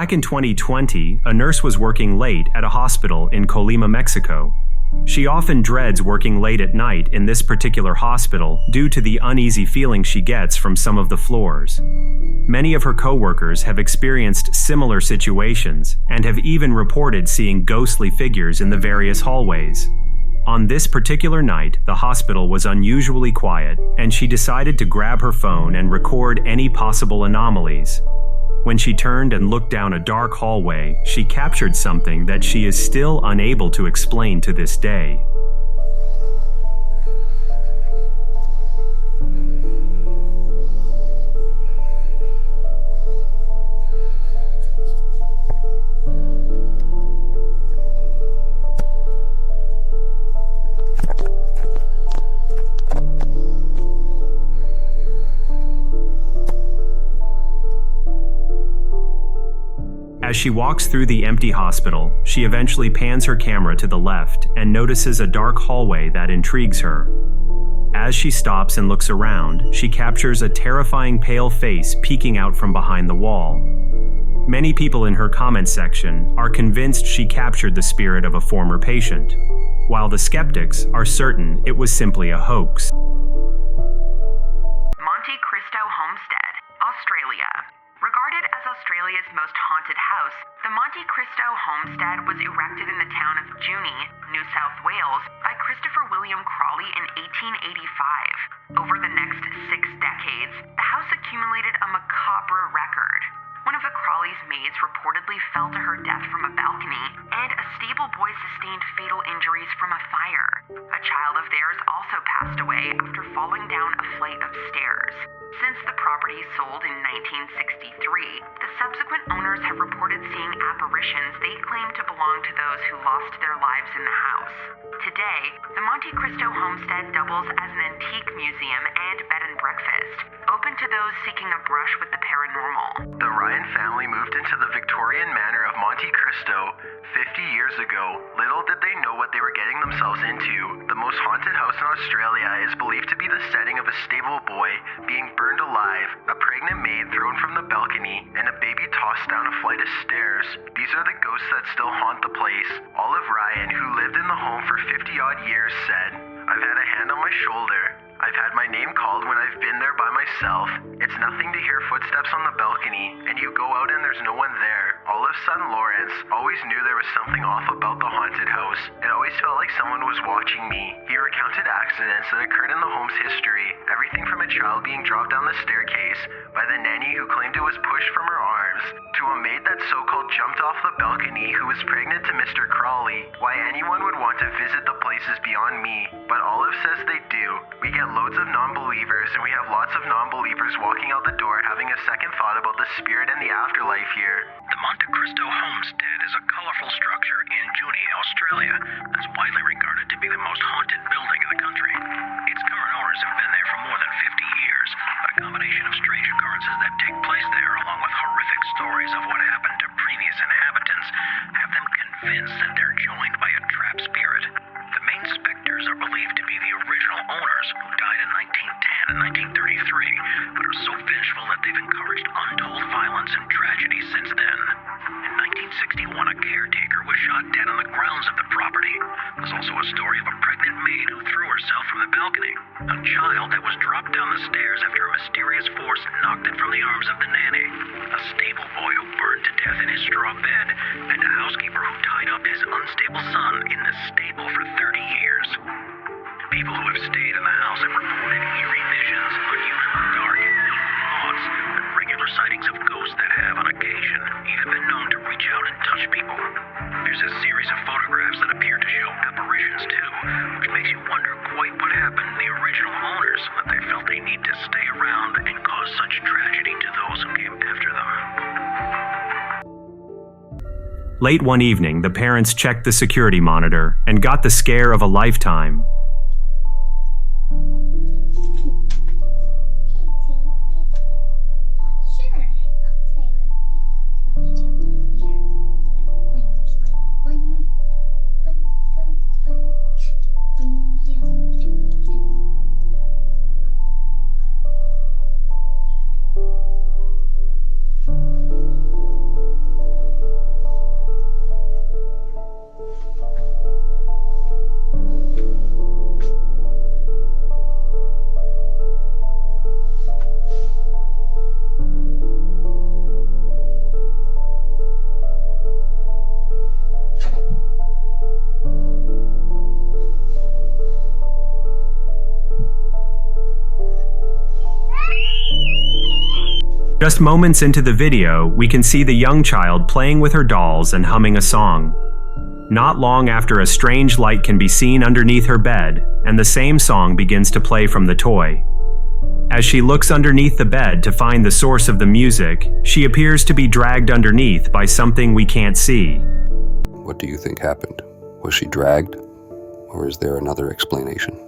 Back in 2020, a nurse was working late at a hospital in Colima, Mexico. She often dreads working late at night in this particular hospital due to the uneasy feeling she gets from some of the floors. Many of her coworkers have experienced similar situations and have even reported seeing ghostly figures in the various hallways. On this particular night, the hospital was unusually quiet, and she decided to grab her phone and record any possible anomalies. When she turned and looked down a dark hallway, she captured something that she is still unable to explain to this day. As she walks through the empty hospital, she eventually pans her camera to the left and notices a dark hallway that intrigues her. As she stops and looks around, she captures a terrifying pale face peeking out from behind the wall. Many people in her comment section are convinced she captured the spirit of a former patient, while the skeptics are certain it was simply a hoax. Monte Cristo Homestead, Australia. Regarded as Australia's most haunted house, the Monte Cristo Homestead was erected in the town of Junee, New South Wales, by Christopher William Crawley in 1885. Over the next 6 decades, the house accumulated a macabre record. One of the Crawley's maids reportedly fell to her death from a balcony, and a stable boy sustained fatal injuries from a fire. A child of theirs also passed away after falling down a flight of stairs. Since the property sold in 1963, the subsequent owners have reported seeing apparitions they claim to belong to those who lost their lives in the house. Today, the Monte Cristo Homestead doubles as an antique museum and bed and breakfast, open to those seeking a brush with the paranormal. The Ryan family moved into the Victorian manor of Monte Cristo 50 years ago. Little did they know what they were getting themselves into. The most haunted house in Australia is believed to be the setting of a stable boy being burned alive, a pregnant maid thrown from the balcony, and a baby tossed down a flight of stairs. These are the ghosts that still haunt the place. Olive Ryan, who lived in the home for 50-odd years, said, "I've had a hand on my shoulder. I've had my name called when I've been there by myself. It's nothing to hear footsteps on the balcony, and you go out and there's no one there." Olive's son Lawrence always knew there was something off about the haunted house. It always felt like someone was watching me. He recounted accidents that occurred in the home's history, everything from a child being dropped down the staircase by the nanny who claimed it was pushed from her arms, to a maid that so-called jumped off the balcony who was pregnant to Mr. Crawley. Why anyone would want to visit the place is beyond me, but Olive says they do. We get loads of non-believers, and we have lots of non-believers walking out the door having a second thought about the spirit and the afterlife here. The Monte Cristo Homestead is a colorful structure in Junee, Australia, that's widely regarded to be the most haunted building in the country. Its current owners have been there for more than 50 years, but a combination of strange occurrences that take place there, along with horrific stories of what happened to previous inhabitants, have them convinced that they're joined by a trapped spirit. The main specters are believed to be the original owners, who died in 1910 and 1933, but are so vengeful that they've encouraged untold violence and tragedy since then. In 1961, a caretaker was shot dead on the grounds of the property. There's also a story of a pregnant maid who threw herself from the balcony, a child that was dropped down the stairs after a mysterious force knocked it from the arms of the nanny, a stable boy who burned to death in his straw bed, and a housekeeper who tied up his unstable son in the stable for 30 years. People who have stayed in the house have reported eerie visions, unusual dark and evil thoughts, and regular sightings of ghosts that have, on occasion, even been known to reach out and touch people. There's a series of photographs that appear to show apparitions too, which makes you wonder quite what happened to the original owners, that they felt they need to stay around and cause such tragedy to those who came after them. Late one evening, the parents checked the security monitor and got the scare of a lifetime. Just moments into the video, we can see the young child playing with her dolls and humming a song. Not long after, a strange light can be seen underneath her bed, and the same song begins to play from the toy. As she looks underneath the bed to find the source of the music, she appears to be dragged underneath by something we can't see. What do you think happened? Was she dragged? Or is there another explanation?